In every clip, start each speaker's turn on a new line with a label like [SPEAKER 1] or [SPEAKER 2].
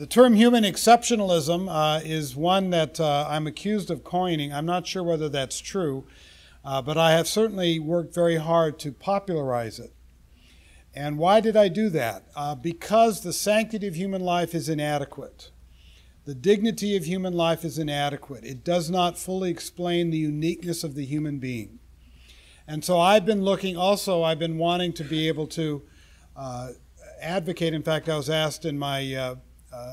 [SPEAKER 1] The term human exceptionalism is one that I'm accused of coining. I'm not sure whether that's true, but I have certainly worked very hard to popularize it. And why did I do that? Because the sanctity of human life is inadequate. The dignity of human life is inadequate. It does not fully explain the uniqueness of the human being. And so I've been wanting to be able to advocate. In fact, I was asked in my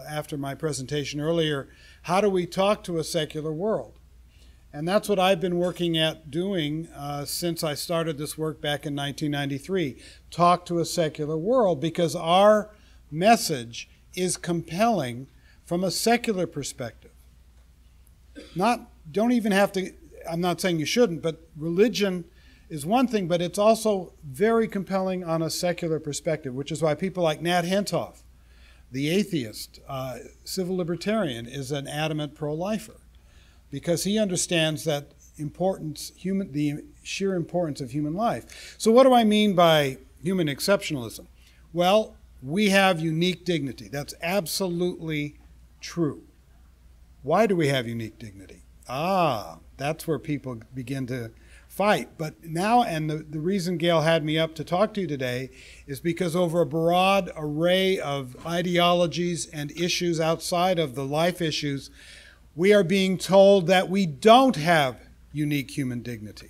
[SPEAKER 1] after my presentation earlier, how do we talk to a secular world? And that's what I've been working at doing since I started this work back in 1993. Talk to a secular world, because our message is compelling from a secular perspective. Don't even have to, I'm not saying you shouldn't, but religion is one thing, but it's also very compelling on a secular perspective, which is why people like Nat Hentoff, the atheist, civil libertarian, is an adamant pro-lifer, because he understands that the sheer importance of human life. So what do I mean by human exceptionalism? Well, we have unique dignity. That's absolutely true. Why do we have unique dignity? That's where people begin to fight. But now, and the reason Gail had me up to talk to you today is because over a broad array of ideologies and issues outside of the life issues, we are being told that we don't have unique human dignity.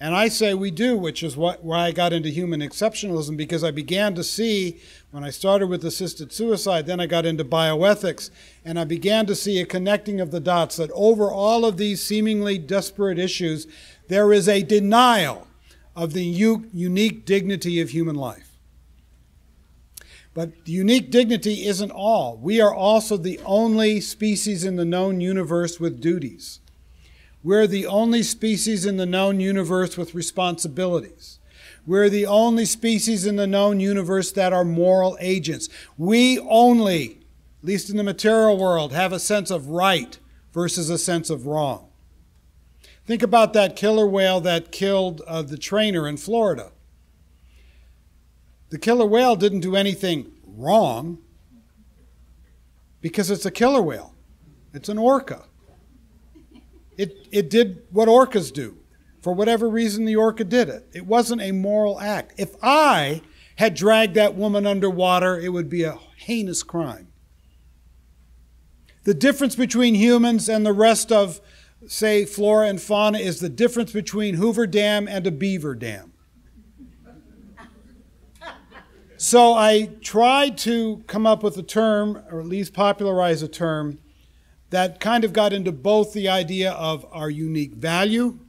[SPEAKER 1] And I say we do, which is why I got into human exceptionalism, because I began to see, when I started with assisted suicide, then I got into bioethics, and I began to see a connecting of the dots, that over all of these seemingly disparate issues, there is a denial of the unique dignity of human life. But the unique dignity isn't all. We are also the only species in the known universe with duties. We're the only species in the known universe with responsibilities. We're the only species in the known universe that are moral agents. We only, at least in the material world, have a sense of right versus a sense of wrong. Think about that killer whale that killed the trainer in Florida. The killer whale didn't do anything wrong because it's a killer whale. It's an orca. It did what orcas do. For whatever reason, the orca did it. It wasn't a moral act. If I had dragged that woman underwater, it would be a heinous crime. The difference between humans and the rest of, say, flora and fauna is the difference between Hoover Dam and a beaver dam. So I tried to come up with a term, or at least popularize a term, that kind of got into both the idea of our unique value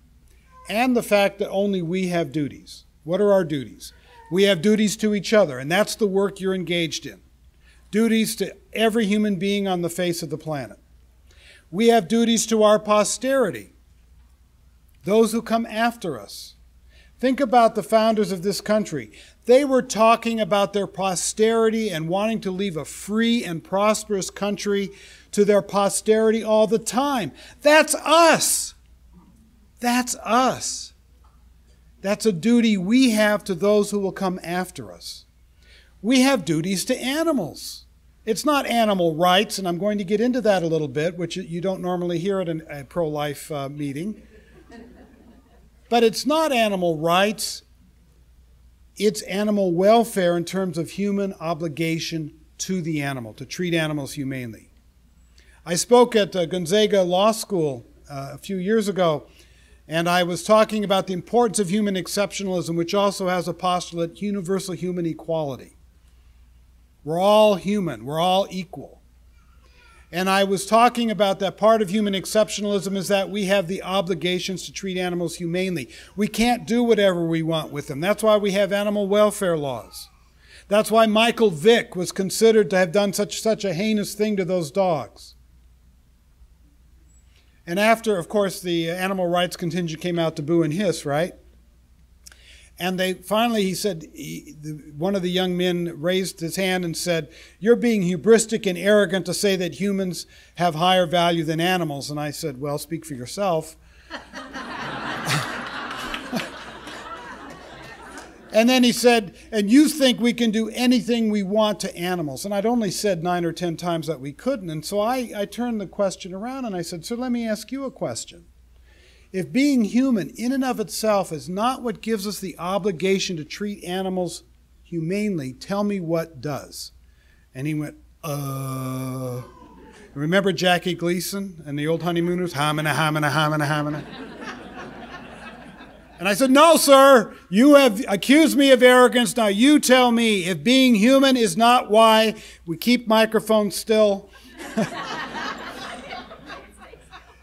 [SPEAKER 1] and the fact that only we have duties. What are our duties? We have duties to each other, and that's the work you're engaged in. Duties to every human being on the face of the planet. We have duties to our posterity, those who come after us. Think about the founders of this country. They were talking about their posterity and wanting to leave a free and prosperous country to their posterity all the time. That's us. That's us. That's a duty we have to those who will come after us. We have duties to animals. It's not animal rights, and I'm going to get into that a little bit, which you don't normally hear at a pro-life meeting. But it's not animal rights. It's animal welfare in terms of human obligation to the animal, to treat animals humanely. I spoke at Gonzaga Law School a few years ago, and I was talking about the importance of human exceptionalism, which also has a postulate, universal human equality. We're all human. We're all equal. And I was talking about that part of human exceptionalism is that we have the obligations to treat animals humanely. We can't do whatever we want with them. That's why we have animal welfare laws. That's why Michael Vick was considered to have done such a heinous thing to those dogs. And after, of course, the animal rights contingent came out to boo and hiss, right? And he said, one of the young men raised his hand and said, "You're being hubristic and arrogant to say that humans have higher value than animals." And I said, "Well, speak for yourself." And then he said, and you think we can do anything we want to animals. And I'd only said 9 or 10 times that we couldn't. And so I turned the question around and I said, so let me ask you a question. If being human in and of itself is not what gives us the obligation to treat animals humanely, tell me what does. And he went, Remember Jackie Gleason and the old honeymooners? Hamina, hamina, hamina, hamina. And I said, no, sir, you have accused me of arrogance. Now you tell me if being human is not why we keep microphones still.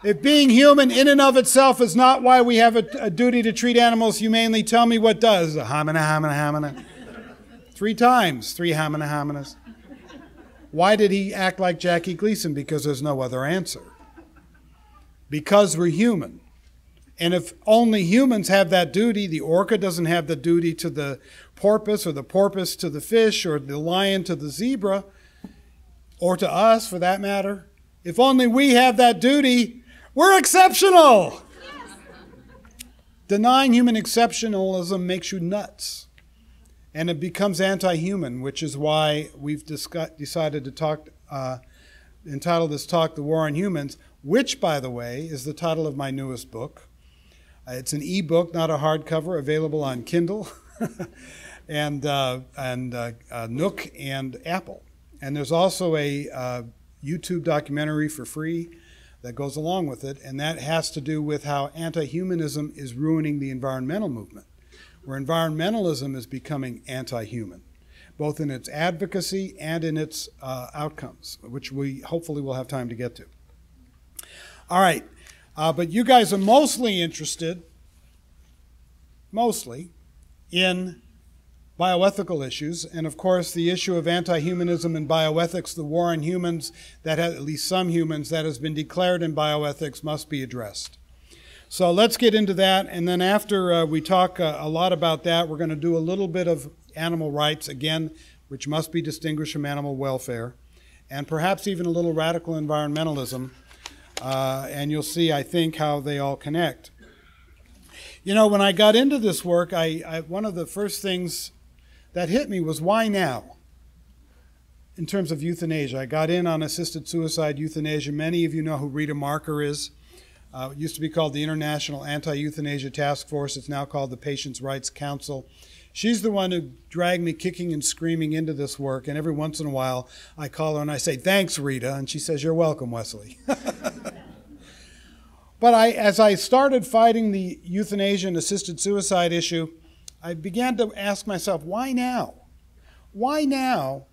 [SPEAKER 1] If being human in and of itself is not why we have a duty to treat animals humanely, tell me what does. Hamina, hamina, hamina. 3 times, 3 hamina, haminas. Why did he act like Jackie Gleason? Because there's no other answer. Because we're human. And if only humans have that duty, the orca doesn't have the duty to the porpoise, or the porpoise to the fish, or the lion to the zebra, or to us for that matter. If only we have that duty, we're exceptional. Denying human exceptionalism makes you nuts. And it becomes anti-human, which is why we've decided to talk, entitle this talk, The War on Humans, which, by the way, is the title of my newest book. It's an e-book, not a hardcover, available on Kindle and Nook and Apple. And there's also a YouTube documentary for free that goes along with it, and that has to do with how anti-humanism is ruining the environmental movement, where environmentalism is becoming anti-human, both in its advocacy and in its outcomes, which we hopefully will have time to get to. All right, but you guys are mostly interested, in bioethical issues, and of course the issue of anti-humanism and bioethics, the war on humans, that has, at least some humans, that has been declared in bioethics must be addressed. So let's get into that, and then after we talk a lot about that, we're going to do a little bit of animal rights, again, which must be distinguished from animal welfare, and perhaps even a little radical environmentalism, and you'll see, I think, how they all connect. You know, when I got into this work, one of the first things that hit me was, why now? In terms of euthanasia. I got in on assisted suicide euthanasia. Many of you know who Rita Marker is. It used to be called the International Anti-Euthanasia Task Force. It's now called the Patients' Rights Council. She's the one who dragged me kicking and screaming into this work, and every once in a while I call her and I say, thanks, Rita, and she says, you're welcome, Wesley. But as I started fighting the euthanasia and assisted suicide issue, I began to ask myself, why now? Why now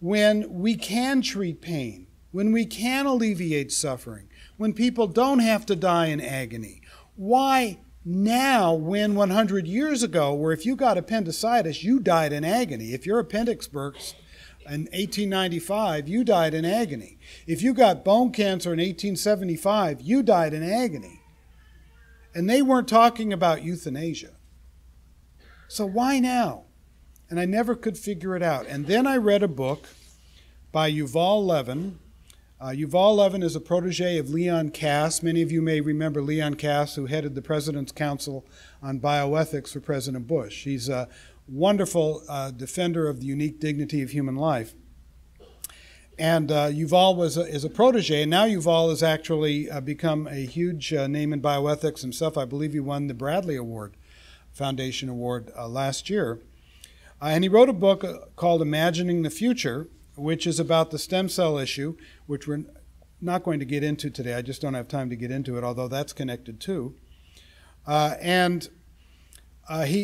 [SPEAKER 1] when we can treat pain, when we can alleviate suffering, when people don't have to die in agony? Why now when 100 years ago, where if you got appendicitis, you died in agony? If your appendix burst in 1895, you died in agony. If you got bone cancer in 1875, you died in agony. And they weren't talking about euthanasia. So why now? And I never could figure it out. And then I read a book by Yuval Levin. Yuval Levin is a protege of Leon Kass. Many of you may remember Leon Kass, who headed the President's Council on Bioethics for President Bush. He's a wonderful defender of the unique dignity of human life. And Yuval is a protege, and now Yuval has actually become a huge name in bioethics himself. I believe he won the Bradley Award, Foundation Award, last year. And he wrote a book called Imagining the Future, which is about the stem cell issue, which we're not going to get into today. I just don't have time to get into it, although that's connected too. He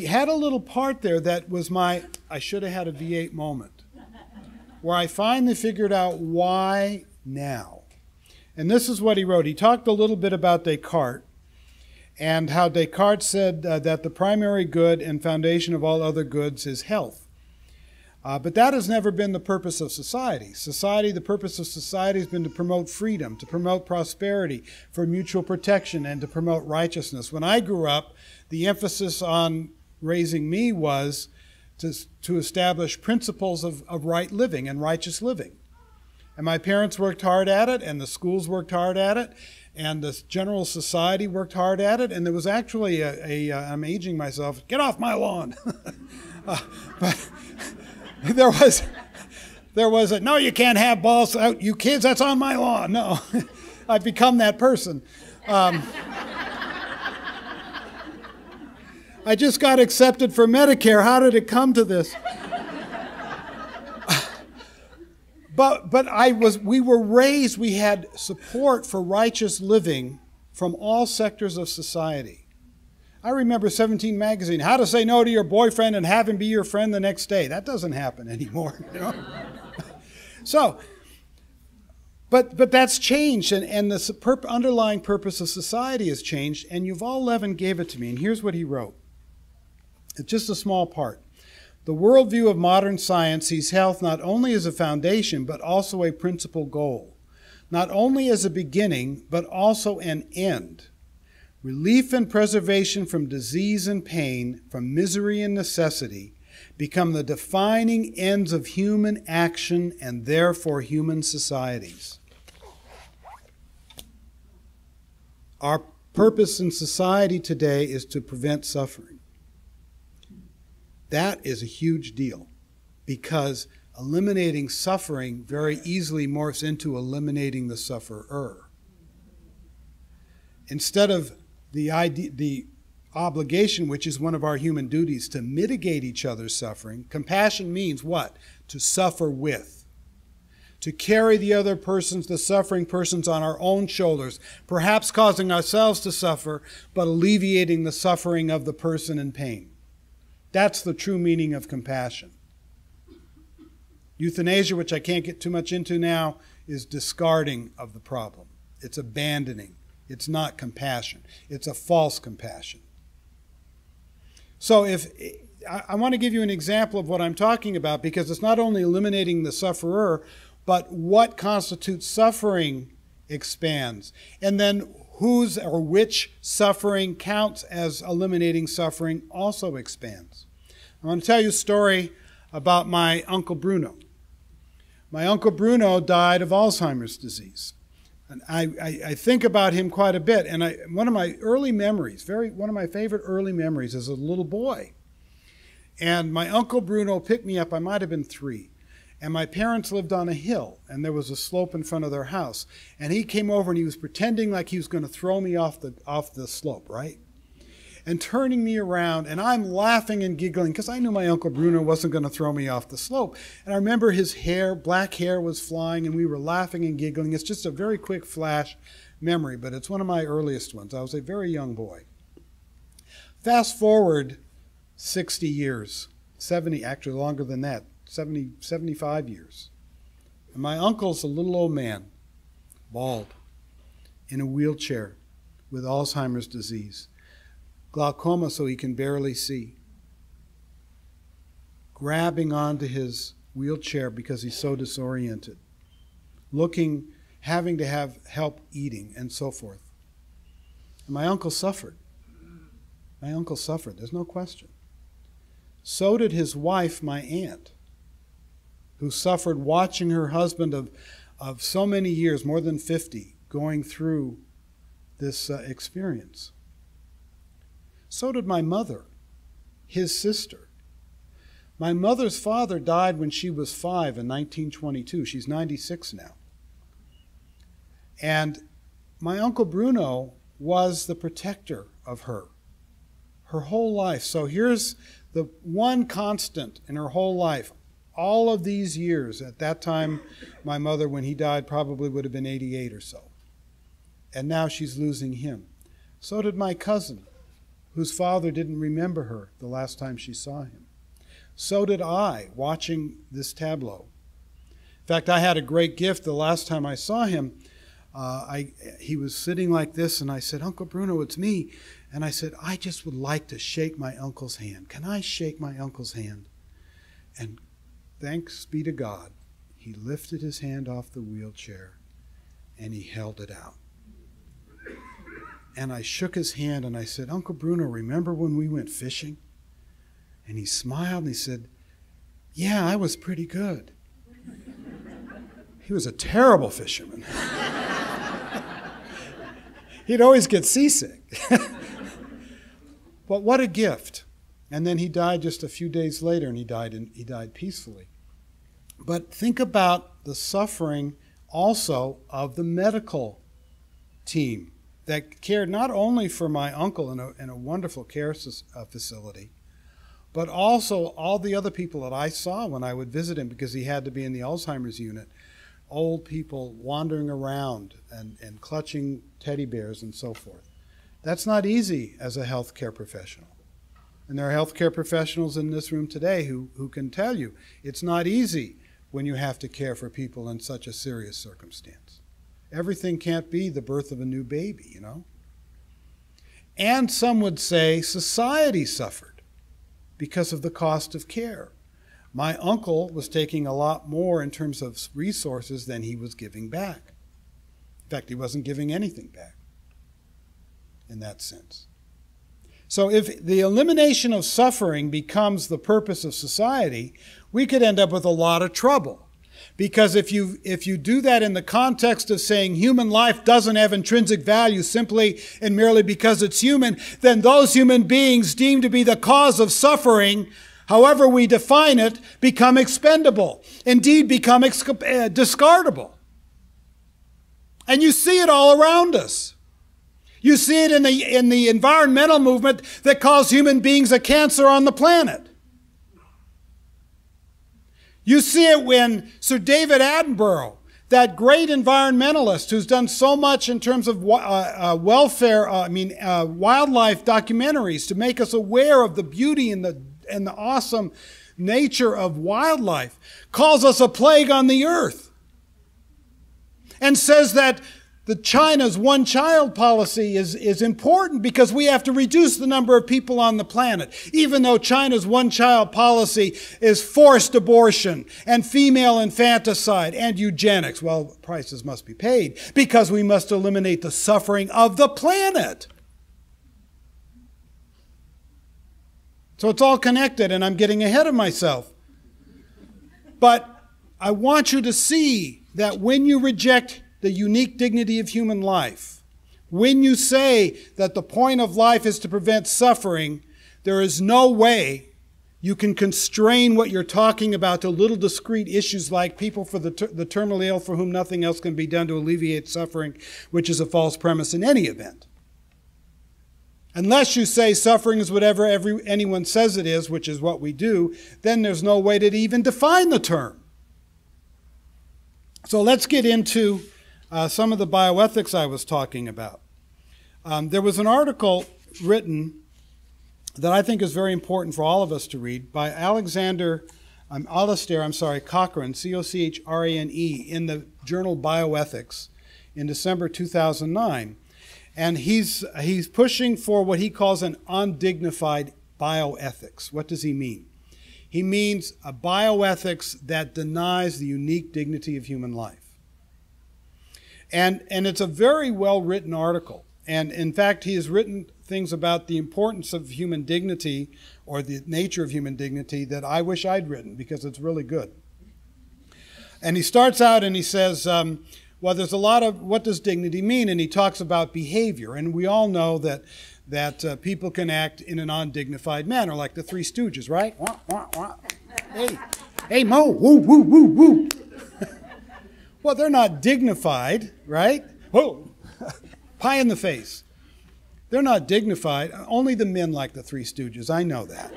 [SPEAKER 1] had a little part there that was my, I should have had a V8 moment, where I finally figured out why now. And this is what he wrote. He talked a little bit about Descartes, and how Descartes said that the primary good and foundation of all other goods is health. But that has never been the purpose of society. The purpose of society has been to promote freedom, to promote prosperity, for mutual protection, and to promote righteousness. When I grew up, the emphasis on raising me was to establish principles of right living and righteous living. And my parents worked hard at it, and the schools worked hard at it, and the general society worked hard at it, and there was actually I'm aging myself, get off my lawn. But there was a, no, you can't have balls out, you kids, that's on my lawn. No, I've become that person. I just got accepted for Medicare. How did it come to this? But we were raised, we had support for righteous living from all sectors of society. I remember 17 magazine, how to say no to your boyfriend and have him be your friend the next day. That doesn't happen anymore, you know. So, but that's changed, and the underlying purpose of society has changed, and Yuval Levin gave it to me, and here's what he wrote. It's just a small part. The worldview of modern science sees health not only as a foundation, but also a principal goal. Not only as a beginning, but also an end. Relief and preservation from disease and pain, from misery and necessity, become the defining ends of human action and therefore human societies. Our purpose in society today is to prevent suffering. That is a huge deal, because eliminating suffering very easily morphs into eliminating the sufferer. Instead of the obligation, which is one of our human duties, to mitigate each other's suffering, compassion means what? To suffer with. To carry the suffering persons on our own shoulders, perhaps causing ourselves to suffer, but alleviating the suffering of the person in pain. That's the true meaning of compassion. Euthanasia, which I can't get too much into now, is discarding of the problem. It's abandoning. It's not compassion. It's a false compassion. So I want to give you an example of what I'm talking about, because it's not only eliminating the sufferer, but what constitutes suffering expands. And then whose or which suffering counts as eliminating suffering also expands. I want to tell you a story about my Uncle Bruno. My Uncle Bruno died of Alzheimer's disease. And I think about him quite a bit. And one of my early memories, one of my favorite early memories, is as a little boy. And my Uncle Bruno picked me up. I might have been 3. And my parents lived on a hill, and there was a slope in front of their house. And he came over, and he was pretending like he was going to throw me off the slope, right? And turning me around, and I'm laughing and giggling, because I knew my Uncle Bruno wasn't going to throw me off the slope. And I remember his hair, black hair, was flying, and we were laughing and giggling. It's just a very quick flash memory, but it's one of my earliest ones. I was a very young boy. Fast forward 60 years, 70, actually longer than that, 70, 75 years. And my uncle's a little old man, bald, in a wheelchair with Alzheimer's disease, glaucoma so he can barely see, grabbing onto his wheelchair because he's so disoriented, having to have help eating and so forth. And my uncle suffered. My uncle suffered, there's no question. So did his wife, my aunt, who suffered watching her husband of so many years, more than 50, going through this experience. So did my mother, his sister. My mother's father died when she was 5 in 1922. She's 96 now. And my Uncle Bruno was the protector of her whole life. So here's the one constant in her whole life. All of these years, at that time, my mother, when he died, probably would have been 88 or so. And now she's losing him. So did my cousin, whose father didn't remember her the last time she saw him. So did I, watching this tableau. In fact, I had a great gift the last time I saw him. He was sitting like this, and I said, "Uncle Bruno, it's me." And I said, "I just would like to shake my uncle's hand. Can I shake my uncle's hand?" And thanks be to God, he lifted his hand off the wheelchair, and he held it out. And I shook his hand, and I said, "Uncle Bruno, remember when we went fishing?" And he smiled, and he said, "Yeah, I was pretty good." He was a terrible fisherman. He'd always get seasick. But what a gift. And then he died just a few days later, and he died peacefully. But think about the suffering also of the medical team that cared not only for my uncle in a wonderful care facility, but also all the other people that I saw when I would visit him, because he had to be in the Alzheimer's unit. Old people wandering around and clutching teddy bears and so forth. That's not easy as a healthcare professional. And there are healthcare professionals in this room today who can tell you it's not easy when you have to care for people in such a serious circumstance. Everything can't be the birth of a new baby, you know. And some would say society suffered because of the cost of care. My uncle was taking a lot more in terms of resources than he was giving back. In fact, he wasn't giving anything back in that sense. So if the elimination of suffering becomes the purpose of society, we could end up with a lot of trouble. Because if you do that in the context of saying human life doesn't have intrinsic value simply and merely because it's human, then those human beings deemed to be the cause of suffering, however we define it, become expendable. Indeed, become discardable. And you see it all around us. You see it in the environmental movement that calls human beings a cancer on the planet. You see it when Sir David Attenborough, that great environmentalist who's done so much in terms of wildlife documentaries to make us aware of the beauty and the awesome nature of wildlife, calls us a plague on the earth and says that China's one-child policy is important because we have to reduce the number of people on the planet, even though China's one-child policy is forced abortion and female infanticide and eugenics. Well, prices must be paid because we must eliminate the suffering of the planet. So it's all connected, and I'm getting ahead of myself. But I want you to see that when you reject the unique dignity of human life, when you say that the point of life is to prevent suffering, there is no way you can constrain what you're talking about to little discrete issues like people for the terminally ill for whom nothing else can be done to alleviate suffering, which is a false premise in any event. Unless you say suffering is whatever anyone says it is, which is what we do, then there's no way to even define the term. So let's get into some of the bioethics I was talking about. There was an article written that I think is very important for all of us to read by Alistair Cochrane, C-O-C-H-R-A-N-E, in the journal Bioethics in December 2009. And he's pushing for what he calls an undignified bioethics. What does he mean? He means a bioethics that denies the unique dignity of human life. And it's a very well-written article. And in fact, he has written things about the importance of human dignity or the nature of human dignity that I wish I'd written because it's really good. And he starts out and he says, well, there's a lot of, what does dignity mean? And he talks about behavior. And we all know that people can act in an undignified manner, like the Three Stooges, right? Wah, wah, wah. Hey, Mo, woo, woo, woo, woo. Well, they're not dignified, right? Whoa, pie in the face. They're not dignified. Only the men like the Three Stooges. I know that.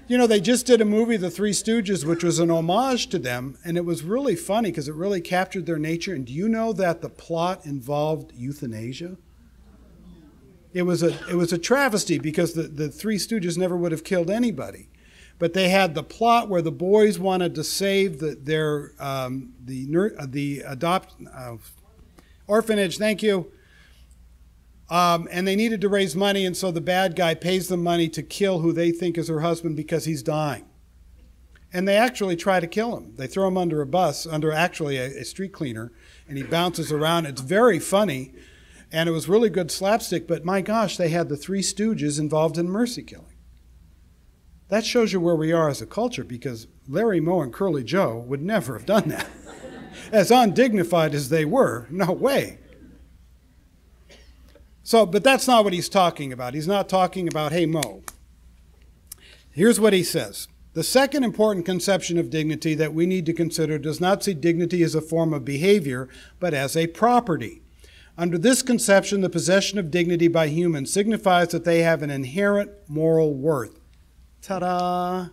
[SPEAKER 1] You know, they just did a movie, The Three Stooges, which was an homage to them, and it was really funny because it really captured their nature. And do you know that the plot involved euthanasia? It was a travesty because the Three Stooges never would have killed anybody. But they had the plot where the boys wanted to save the orphanage, thank you, and they needed to raise money, and so the bad guy pays them money to kill who they think is her husband because he's dying. And they actually try to kill him. They throw him under a bus, under actually a street cleaner, and he bounces around. It's very funny, and it was really good slapstick, but my gosh, they had the Three Stooges involved in mercy killing. That shows you where we are as a culture, because Larry, Moe, and Curly Joe would never have done that. As undignified as they were, no way. But that's not what he's talking about. He's not talking about, hey, Mo. Here's what he says. The second important conception of dignity that we need to consider does not see dignity as a form of behavior, but as a property. Under this conception, the possession of dignity by humans signifies that they have an inherent moral worth. Ta-da!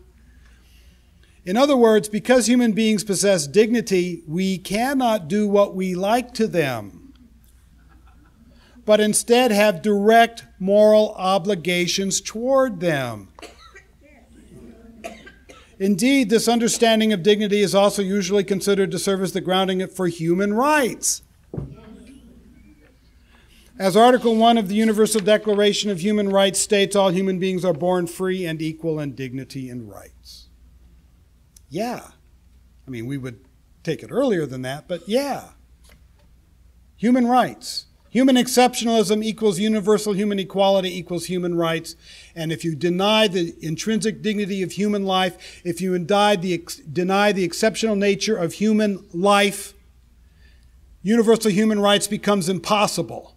[SPEAKER 1] In other words, because human beings possess dignity, we cannot do what we like to them, but instead have direct moral obligations toward them. Indeed, this understanding of dignity is also usually considered to serve as the grounding for human rights. As Article 1 of the Universal Declaration of Human Rights states, all human beings are born free and equal in dignity and rights. Yeah. I mean, we would take it earlier than that, but yeah. Human rights. Human exceptionalism equals universal human equality equals human rights. And if you deny the intrinsic dignity of human life, if you deny the exceptional nature of human life, universal human rights becomes impossible.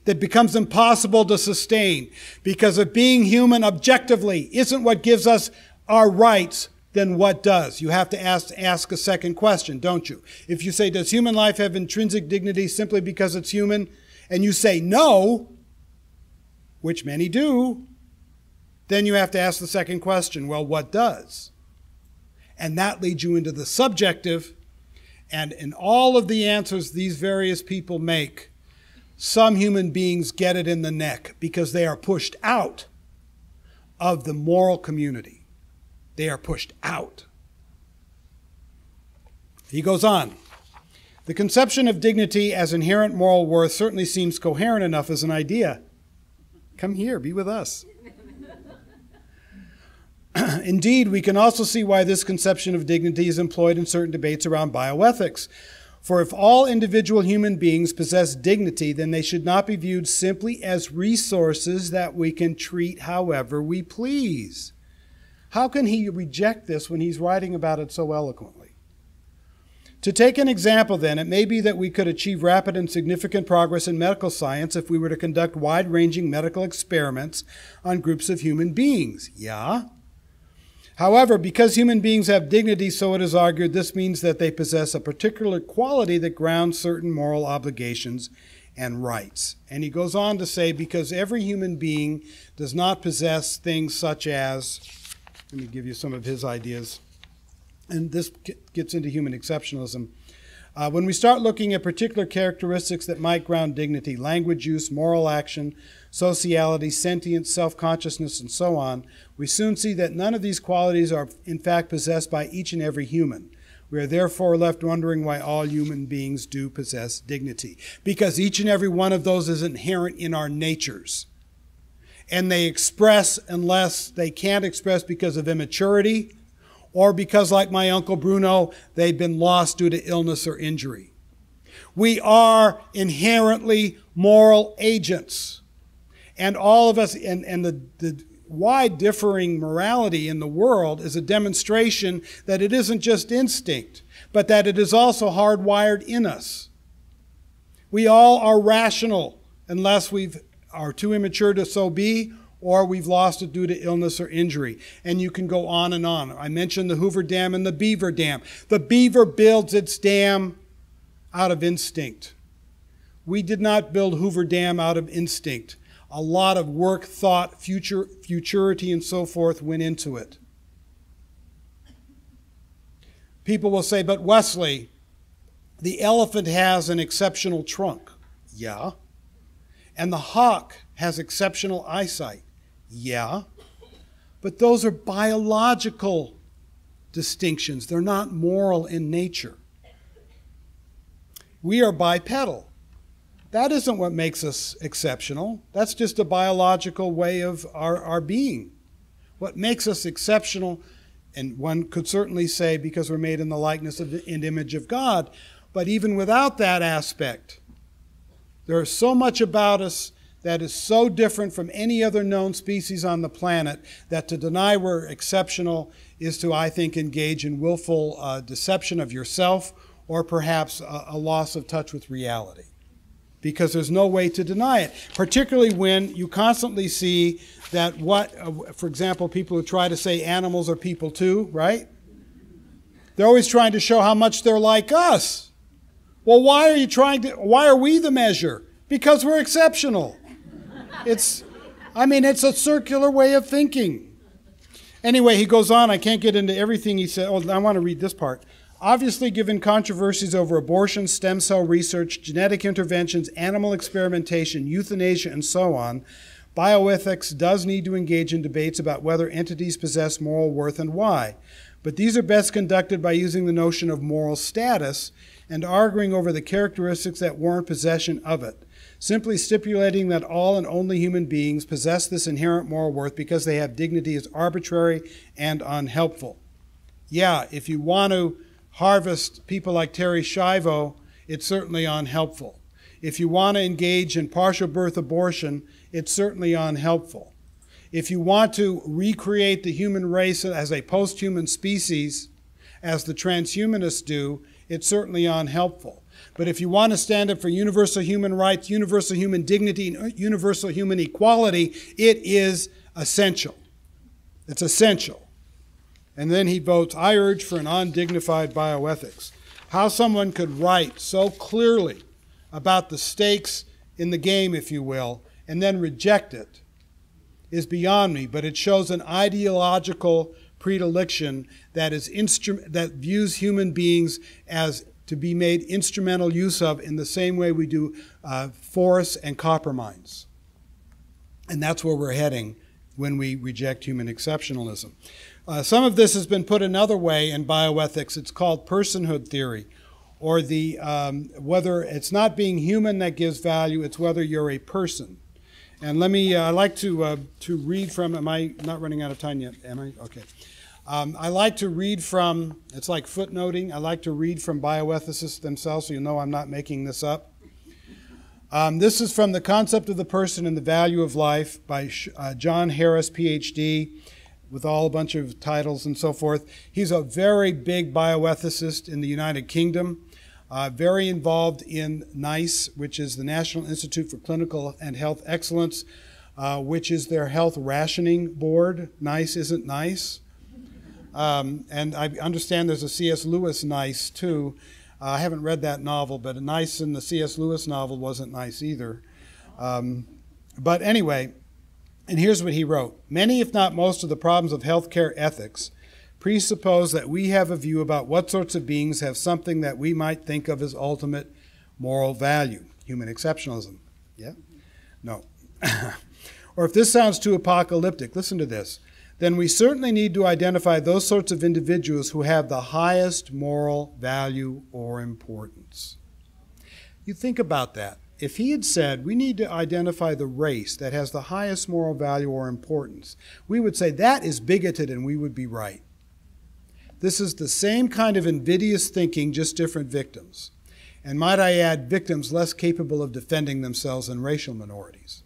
[SPEAKER 1] That becomes impossible to sustain, because if being human objectively isn't what gives us our rights, then what does? You have to ask a second question, don't you? If you say, does human life have intrinsic dignity simply because it's human? And you say no, which many do, then you have to ask the second question, well, what does? And that leads you into the subjective, and in all of the answers these various people make, some human beings get it in the neck because they are pushed out of the moral community. They are pushed out. He goes on. The conception of dignity as inherent moral worth certainly seems coherent enough as an idea. Come here, be with us. Indeed, we can also see why this conception of dignity is employed in certain debates around bioethics. For if all individual human beings possess dignity, then they should not be viewed simply as resources that we can treat however we please. How can he reject this when he's writing about it so eloquently? To take an example then, it may be that we could achieve rapid and significant progress in medical science if we were to conduct wide-ranging medical experiments on groups of human beings. Yeah. However, because human beings have dignity, so it is argued, this means that they possess a particular quality that grounds certain moral obligations and rights. And he goes on to say, because every human being does not possess things such as, let me give you some of his ideas, and this gets into human exceptionalism. When we start looking at particular characteristics that might ground dignity, language use, moral action, sociality, sentience, self-consciousness, and so on, we soon see that none of these qualities are in fact possessed by each and every human. We are therefore left wondering why all human beings do possess dignity. Because each and every one of those is inherent in our natures. And they express unless they can't express because of immaturity, or because, like my Uncle Bruno, they've been lost due to illness or injury. We are inherently moral agents. And all of us, and the wide differing morality in the world is a demonstration that it isn't just instinct, but that it is also hardwired in us. We all are rational unless we are too immature to so be, or we've lost it due to illness or injury. And you can go on and on. I mentioned the Hoover Dam and the Beaver Dam. The beaver builds its dam out of instinct. We did not build Hoover Dam out of instinct. A lot of work, thought, futurity, and so forth went into it. People will say, but Wesley, the elephant has an exceptional trunk. Yeah. And the hawk has exceptional eyesight. Yeah, but those are biological distinctions. They're not moral in nature. We are bipedal. That isn't what makes us exceptional. That's just a biological way of our being. What makes us exceptional, and one could certainly say because we're made in the likeness and image of God, but even without that aspect, there is so much about us that is so different from any other known species on the planet that to deny we're exceptional is to, I think, engage in willful deception of yourself or perhaps a loss of touch with reality. because there's no way to deny it, particularly when you constantly see that for example, people who try to say animals are people too, right? They're always trying to show how much they're like us. Well, why are we the measure? Because we're exceptional. It's a circular way of thinking. Anyway, he goes on. I can't get into everything he said. Oh, I want to read this part. Obviously, given controversies over abortion, stem cell research, genetic interventions, animal experimentation, euthanasia, and so on, bioethics does need to engage in debates about whether entities possess moral worth and why. But these are best conducted by using the notion of moral status and arguing over the characteristics that warrant possession of it. Simply stipulating that all and only human beings possess this inherent moral worth because they have dignity is arbitrary and unhelpful. Yeah, if you want to harvest people like Terry Schiavo, it's certainly unhelpful. If you want to engage in partial birth abortion, it's certainly unhelpful. If you want to recreate the human race as a post-human species, as the transhumanists do, it's certainly unhelpful. But if you want to stand up for universal human rights, universal human dignity, and universal human equality, it is essential. It's essential. And then he votes, I urge for an undignified bioethics. How someone could write so clearly about the stakes in the game, if you will, and then reject it is beyond me, but it shows an ideological predilection that views human beings as to be made instrumental use of in the same way we do forests and copper mines. And that's where we're heading when we reject human exceptionalism. Some of this has been put another way in bioethics. It's called personhood theory, or whether it's not being human that gives value, it's whether you're a person. And I like to read from, am I not running out of time yet? Am I? Okay. I like to read from, it's like footnoting, I like to read from bioethicists themselves so you know I'm not making this up. This is from The Concept of the Person and the Value of Life by John Harris, PhD, with a bunch of titles and so forth. He's a very big bioethicist in the United Kingdom, very involved in NICE, which is the National Institute for Clinical and Health Excellence, which is their health rationing board. NICE isn't nice. And I understand there's a C.S. Lewis NICE too. I haven't read that novel, but a NICE in the C.S. Lewis novel wasn't nice either. But anyway, and here's what he wrote. Many, if not most, of the problems of healthcare ethics presuppose that we have a view about what sorts of beings have something that we might think of as ultimate moral value. Human exceptionalism. Yeah? No. Or if this sounds too apocalyptic, listen to this. Then we certainly need to identify those sorts of individuals who have the highest moral value or importance. You think about that. If he had said, we need to identify the race that has the highest moral value or importance, we would say that is bigoted and we would be right. This is the same kind of invidious thinking, just different victims. And might I add, victims less capable of defending themselves than racial minorities.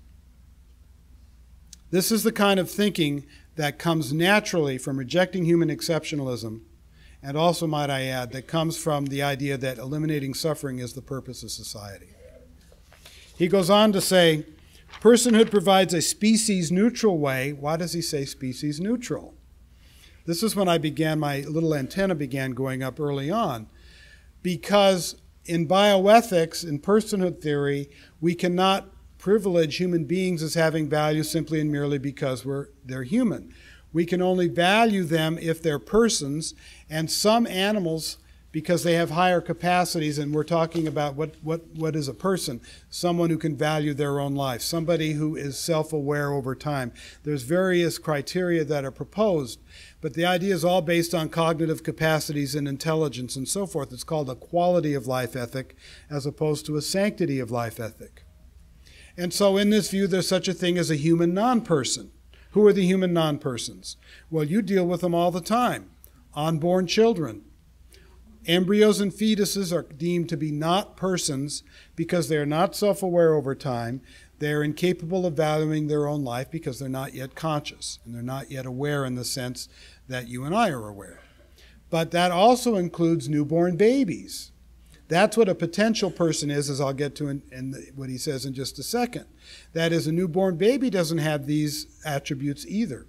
[SPEAKER 1] This is the kind of thinking that comes naturally from rejecting human exceptionalism, and also, might I add, that comes from the idea that eliminating suffering is the purpose of society. He goes on to say, personhood provides a species-neutral way. Why does he say species-neutral? This is when my little antenna began going up early on, because in bioethics, in personhood theory, we cannot privilege human beings as having value simply and merely because they're human. We can only value them if they're persons, and some animals, because they have higher capacities, and we're talking about what is a person? Someone who can value their own life, somebody who is self-aware over time. There's various criteria that are proposed, but the idea is all based on cognitive capacities and intelligence and so forth. It's called a quality of life ethic as opposed to a sanctity of life ethic. And so in this view, there's such a thing as a human non-person. Who are the human non-persons? Well, you deal with them all the time. Unborn children. Embryos and fetuses are deemed to be not persons because they are not self-aware over time. They are incapable of valuing their own life because they're not yet conscious, and they're not yet aware in the sense that you and I are aware. But that also includes newborn babies. That's what a potential person is, as I'll get to in what he says in just a second. That is, a newborn baby doesn't have these attributes either.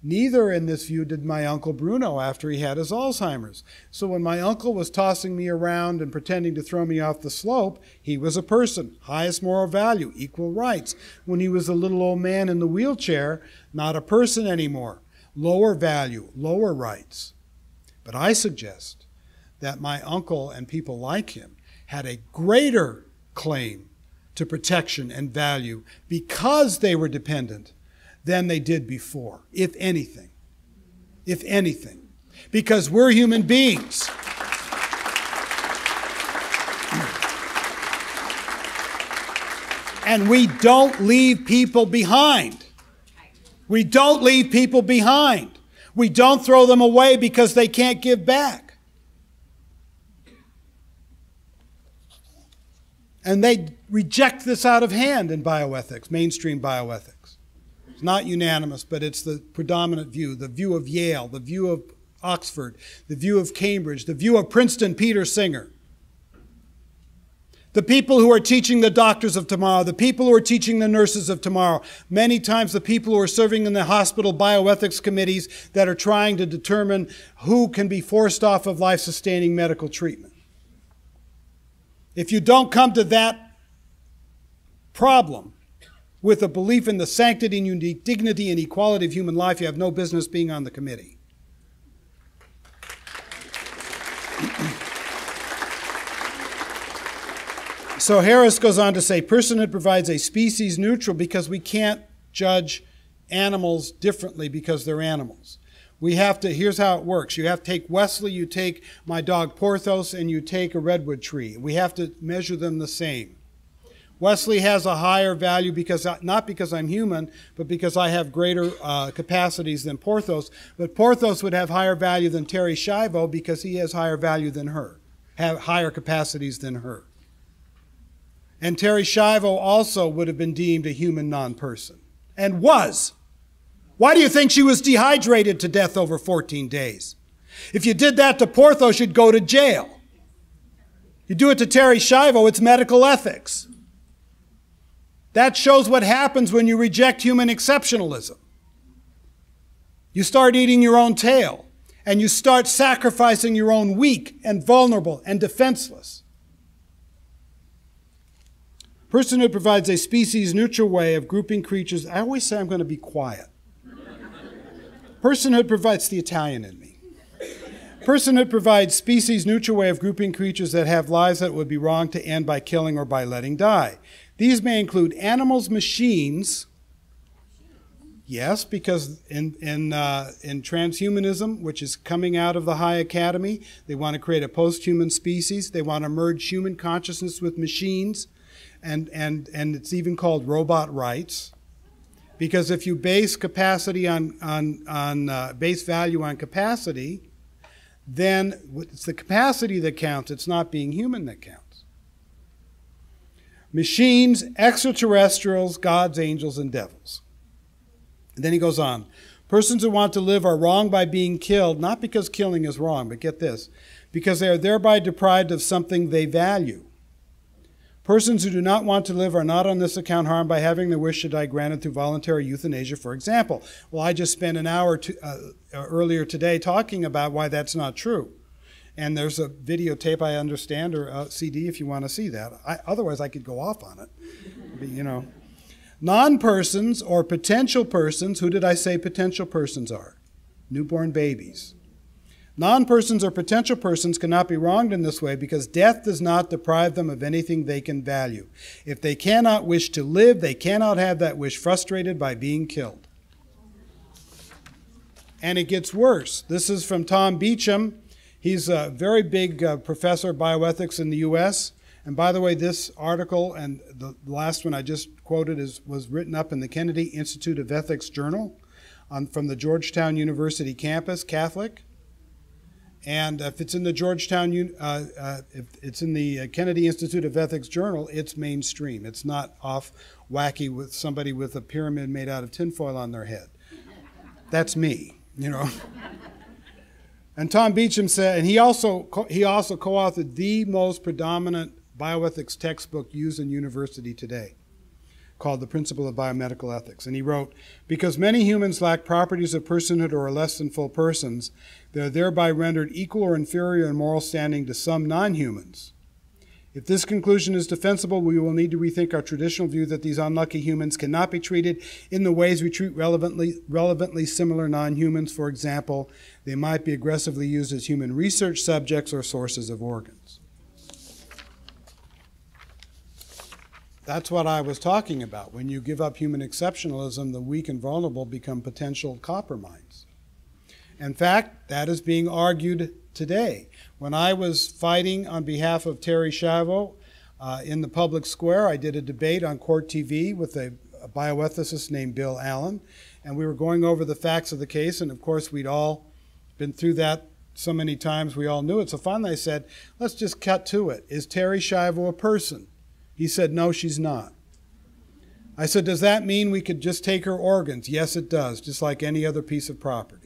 [SPEAKER 1] Neither, in this view, did my Uncle Bruno after he had his Alzheimer's. So when my uncle was tossing me around and pretending to throw me off the slope, he was a person, highest moral value, equal rights. When he was a little old man in the wheelchair, not a person anymore, lower value, lower rights. But I suggest that my uncle and people like him had a greater claim to protection and value because they were dependent than they did before, if anything. If anything. Because we're human beings. And we don't leave people behind. We don't leave people behind. We don't throw them away because they can't give back. And they reject this out of hand in bioethics, mainstream bioethics. It's not unanimous, but it's the predominant view, the view of Yale, the view of Oxford, the view of Cambridge, the view of Princeton, Peter Singer. The people who are teaching the doctors of tomorrow, the people who are teaching the nurses of tomorrow, many times the people who are serving in the hospital bioethics committees that are trying to determine who can be forced off of life-sustaining medical treatment. If you don't come to that problem with a belief in the sanctity and unique dignity and equality of human life, you have no business being on the committee. So Harris goes on to say, personhood provides a species neutral because we can't judge animals differently because they're animals. We have to, here's how it works. You have to take Wesley, you take my dog Porthos, and you take a redwood tree. We have to measure them the same. Wesley has a higher value because, not because I'm human, but because I have greater capacities than Porthos. But Porthos would have higher value than Terry Schiavo because he has higher value than her, have higher capacities than her. And Terry Schiavo also would have been deemed a human non-person, and was. Why do you think she was dehydrated to death over 14 days? If you did that to Porthos, you'd go to jail. You do it to Terry Schiavo, it's medical ethics. That shows what happens when you reject human exceptionalism. You start eating your own tail, and you start sacrificing your own weak and vulnerable and defenseless. Personhood provides a species-neutral way of grouping creatures. I always say I'm going to be quiet. Personhood provides the Italian in me. Personhood provides species-neutral way of grouping creatures that have lives that would be wrong to end by killing or by letting die. These may include animals, machines. Yes, because in transhumanism, which is coming out of the High Academy, they want to create a post-human species. They want to merge human consciousness with machines, and it's even called robot rights. Because if you base capacity on base value on capacity, then it's the capacity that counts. It's not being human that counts. Machines, extraterrestrials, gods, angels, and devils. And then he goes on. Persons who want to live are wrong by being killed, not because killing is wrong, but get this, because they are thereby deprived of something they value. Persons who do not want to live are not on this account harmed by having their wish to die granted through voluntary euthanasia, for example. Well, I just spent an hour earlier today talking about why that's not true. And there's a videotape, I understand, or a CD if you want to see that. Otherwise, I could go off on it. But, you know. Non-persons or potential persons, who did I say potential persons are? Newborn babies. Non-persons or potential persons cannot be wronged in this way because death does not deprive them of anything they can value. If they cannot wish to live, they cannot have that wish frustrated by being killed. And it gets worse. This is from Tom Beecham. He's a very big professor of bioethics in the U.S. And by the way, this article and the last one I just quoted was written up in the Kennedy Institute of Ethics Journal from the Georgetown University campus, Catholic. And if it's in the if it's in the Kennedy Institute of Ethics Journal, it's mainstream. It's not off wacky with somebody with a pyramid made out of tinfoil on their head. That's me, you know. And Tom Beecham said, and he also co-authored the most predominant bioethics textbook used in university today, called The Principle of Biomedical Ethics. And he wrote, because many humans lack properties of personhood or are less than full persons, they are thereby rendered equal or inferior in moral standing to some non-humans. If this conclusion is defensible, we will need to rethink our traditional view that these unlucky humans cannot be treated in the ways we treat relevantly similar non-humans. For example, they might be aggressively used as human research subjects or sources of organs. That's what I was talking about. When you give up human exceptionalism, the weak and vulnerable become potential copper mines. In fact, that is being argued today. When I was fighting on behalf of Terry Schiavo in the public square, I did a debate on Court TV with a bioethicist named Bill Allen, and we were going over the facts of the case, and of course we'd all been through that so many times we all knew it. So finally I said, let's just cut to it. Is Terry Schiavo a person? He said, no, she's not. I said, does that mean we could just take her organs? Yes, it does, just like any other piece of property.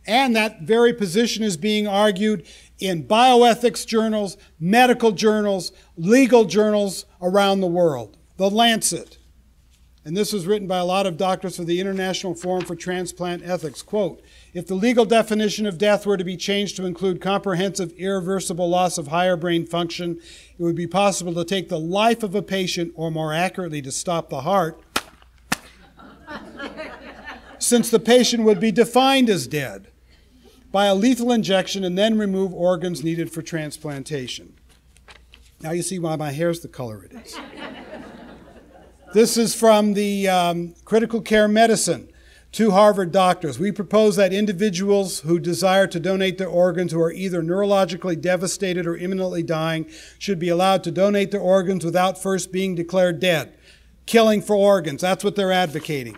[SPEAKER 1] And that very position is being argued in bioethics journals, medical journals, legal journals around the world. The Lancet. And this was written by a lot of doctors for the International Forum for Transplant Ethics. Quote, if the legal definition of death were to be changed to include comprehensive, irreversible loss of higher brain function, it would be possible to take the life of a patient, or more accurately, to stop the heart, since the patient would be defined as dead, by a lethal injection and then remove organs needed for transplantation. Now you see why my hair's the color it is. This is from the Critical Care Medicine, 2 Harvard doctors. We propose that individuals who desire to donate their organs who are either neurologically devastated or imminently dying should be allowed to donate their organs without first being declared dead. Killing for organs, that's what they're advocating.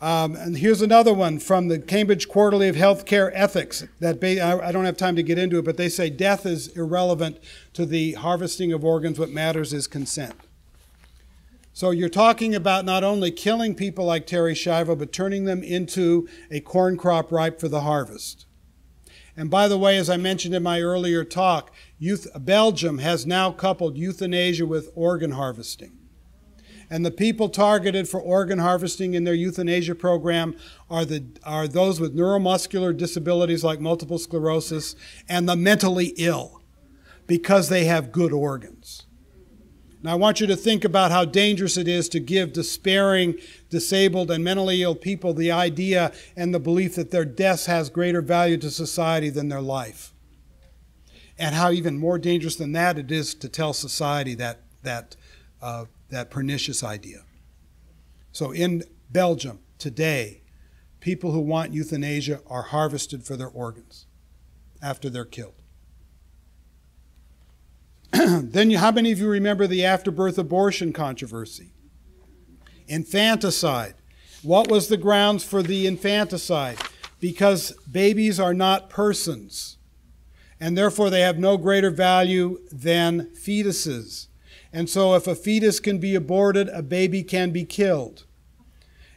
[SPEAKER 1] And here's another one from the Cambridge Quarterly of Healthcare Ethics. I don't have time to get into it, but they say death is irrelevant to the harvesting of organs. What matters is consent. So you're talking about not only killing people like Terry Schiavo, but turning them into a corn crop ripe for the harvest. And by the way, as I mentioned in my earlier talk, Belgium has now coupled euthanasia with organ harvesting. And the people targeted for organ harvesting in their euthanasia program are those with neuromuscular disabilities like multiple sclerosis and the mentally ill, because they have good organs. Now I want you to think about how dangerous it is to give despairing, disabled, and mentally ill people the idea and the belief that their death has greater value to society than their life. And how even more dangerous than that it is to tell society that pernicious idea. So in Belgium today, people who want euthanasia are harvested for their organs after they're killed. Then how many of you remember the afterbirth abortion controversy? Infanticide. What was the grounds for the infanticide? Because babies are not persons, and therefore they have no greater value than fetuses. And so if a fetus can be aborted, a baby can be killed.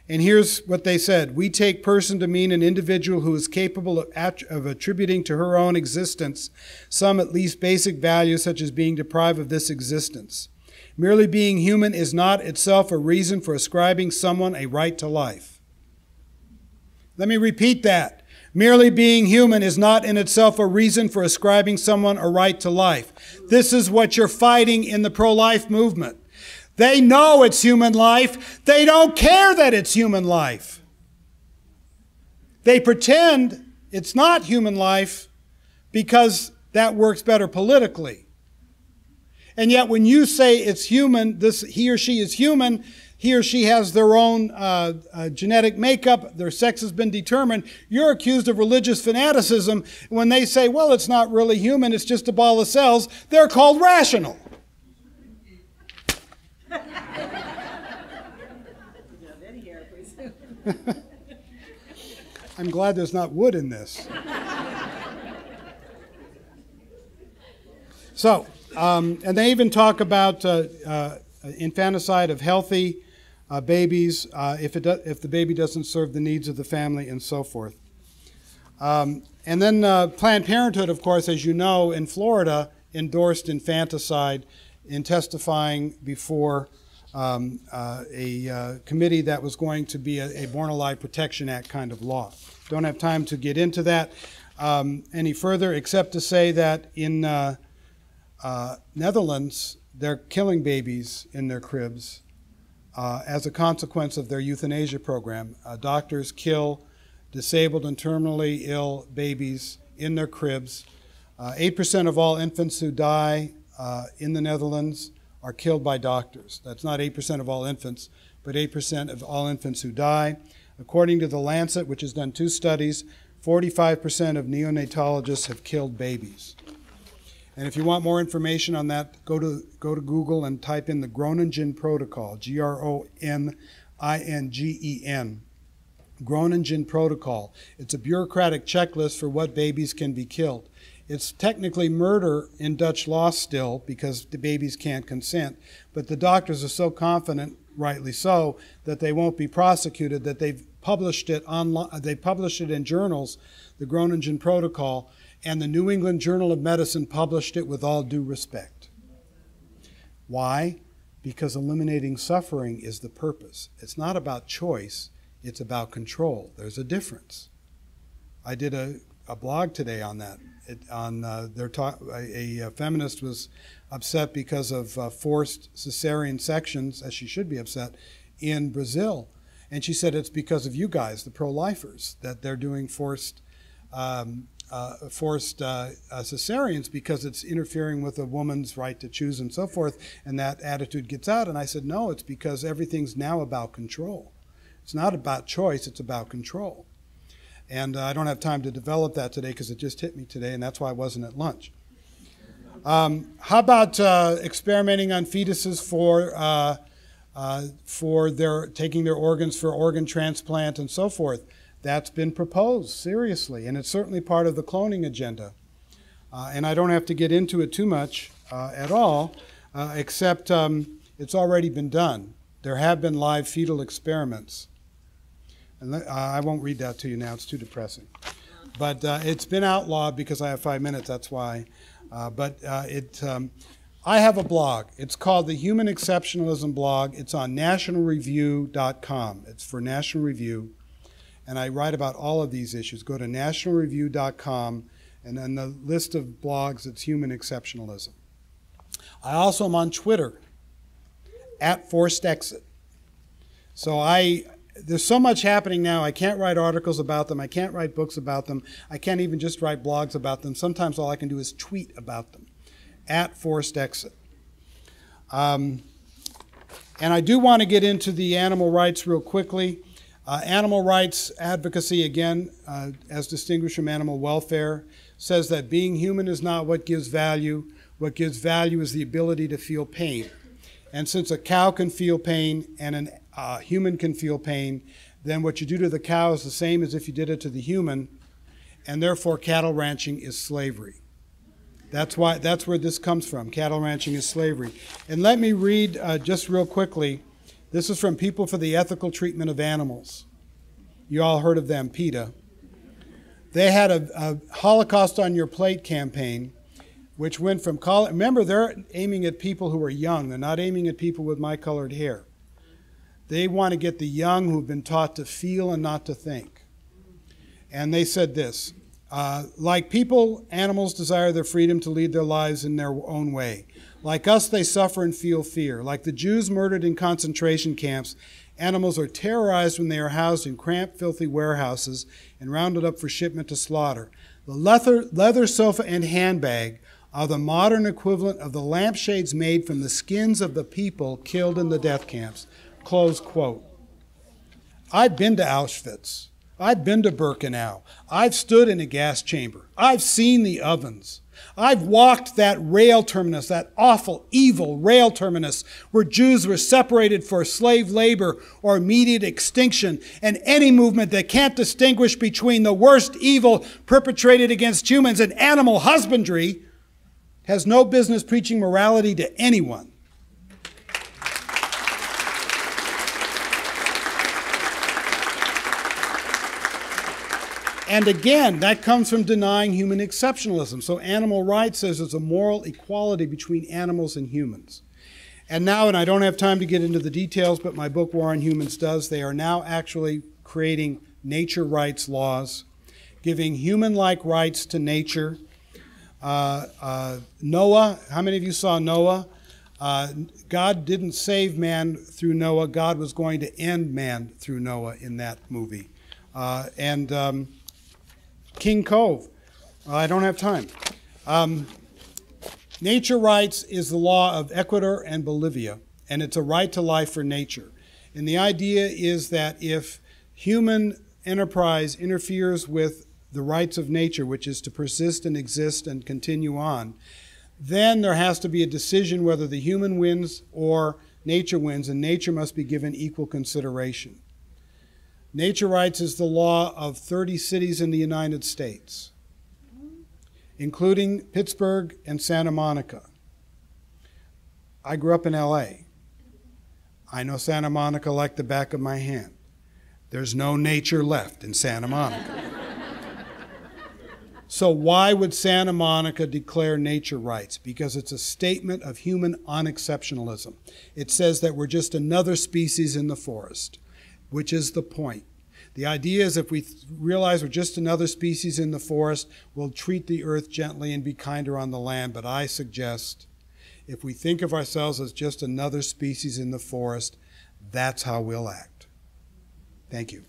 [SPEAKER 1] And here's what they said. We take person to mean an individual who is capable of attributing to her own existence some at least basic values, such as being deprived of this existence. Merely being human is not itself a reason for ascribing someone a right to life. Let me repeat that. Merely being human is not in itself a reason for ascribing someone a right to life. This is what you're fighting in the pro-life movement. They know it's human life. They don't care that it's human life. They pretend it's not human life because that works better politically. And yet when you say it's human, he or she is human, he or she has their own genetic makeup, their sex has been determined, you're accused of religious fanaticism. When they say, well, it's not really human, it's just a ball of cells, they're called rational. I'm glad there's not wood in this. So, and they even talk about infanticide of healthy babies if the baby doesn't serve the needs of the family and so forth. And then Planned Parenthood, of course, as you know, in Florida, endorsed infanticide in testifying before a committee that was going to be a Born Alive Protection Act kind of law. Don't have time to get into that any further, except to say that in Netherlands, they're killing babies in their cribs as a consequence of their euthanasia program. Doctors kill disabled and terminally ill babies in their cribs. 8% of all infants who die in the Netherlands are killed by doctors. That's not 8% of all infants, but 8% of all infants who die. According to The Lancet, which has done 2 studies, 45% of neonatologists have killed babies. And if you want more information on that, go to Google and type in the Groningen Protocol, Groningen, Groningen Protocol. It's a bureaucratic checklist for what babies can be killed. It's technically murder in Dutch law still because the babies can't consent, but the doctors are so confident, rightly so, that they won't be prosecuted that they've published it online. They published it in journals, the Groningen Protocol, and the New England Journal of Medicine published it with all due respect. Why? Because eliminating suffering is the purpose. It's not about choice, it's about control. There's a difference. I did a blog today on that. A feminist was upset because of forced cesarean sections, as she should be upset, in Brazil. And she said it's because of you guys, the pro-lifers, that they're doing forced cesareans because it's interfering with a woman's right to choose and so forth, and that attitude gets out. And I said, no, it's because everything's now about control. It's not about choice, it's about control. And I don't have time to develop that today because it just hit me today, and that's why I wasn't at lunch. How about experimenting on fetuses for taking their organs for organ transplant and so forth? That's been proposed seriously, and it's certainly part of the cloning agenda. And I don't have to get into it too much at all, except it's already been done. There have been live fetal experiments. And I won't read that to you now, it's too depressing. But it's been outlawed because I have 5 minutes, that's why. I have a blog. It's called the Human Exceptionalism blog. It's on nationalreview.com. It's for National Review. And I write about all of these issues. Go to nationalreview.com, and on the list of blogs, it's Human Exceptionalism. I also am on Twitter, @ForcedExit. So there's so much happening now, I can't write articles about them, I can't write books about them, I can't even just write blogs about them. Sometimes all I can do is tweet about them, @ForcedExit. And I do want to get into the animal rights real quickly. Animal rights advocacy, again, as distinguished from animal welfare, says that being human is not what gives value. What gives value is the ability to feel pain. And since a cow can feel pain and a human can feel pain, then what you do to the cow is the same as if you did it to the human, and therefore cattle ranching is slavery. That's where this comes from. Cattle ranching is slavery. And let me read just real quickly. This is from People for the Ethical Treatment of Animals. You all heard of them, PETA. They had a Holocaust on Your Plate campaign, which went from remember, they're aiming at people who are young. They're not aiming at people with my colored hair. They want to get the young who've been taught to feel and not to think. And they said this, like people, animals desire their freedom to lead their lives in their own way. Like us, they suffer and feel fear. Like the Jews murdered in concentration camps, animals are terrorized when they are housed in cramped, filthy warehouses and rounded up for shipment to slaughter. The leather sofa and handbag are the modern equivalent of the lampshades made from the skins of the people killed in the death camps. Close quote. I've been to Auschwitz. I've been to Birkenau. I've stood in a gas chamber. I've seen the ovens. I've walked that rail terminus, that awful, evil rail terminus where Jews were separated for slave labor or immediate extinction, and any movement that can't distinguish between the worst evil perpetrated against humans and animal husbandry has no business preaching morality to anyone. And again, that comes from denying human exceptionalism. So animal rights says there's a moral equality between animals and humans. And now, and I don't have time to get into the details, but my book, War on Humans, does, they are now actually creating nature rights laws, giving human-like rights to nature. Noah, how many of you saw Noah? God didn't save man through Noah. God was going to end man through Noah in that movie. King Cove. I don't have time. Nature rights is the law of Ecuador and Bolivia, and it's a right to life for nature. And the idea is that if human enterprise interferes with the rights of nature, which is to persist and exist and continue on, then there has to be a decision whether the human wins or nature wins, and nature must be given equal consideration. Nature rights is the law of 30 cities in the United States, including Pittsburgh and Santa Monica. I grew up in LA. I know Santa Monica like the back of my hand. There's no nature left in Santa Monica. So why would Santa Monica declare nature rights? Because it's a statement of human unexceptionalism. It says that we're just another species in the forest, which is the point. The idea is if we realize we're just another species in the forest, we'll treat the earth gently and be kinder on the land. But I suggest if we think of ourselves as just another species in the forest, that's how we'll act. Thank you.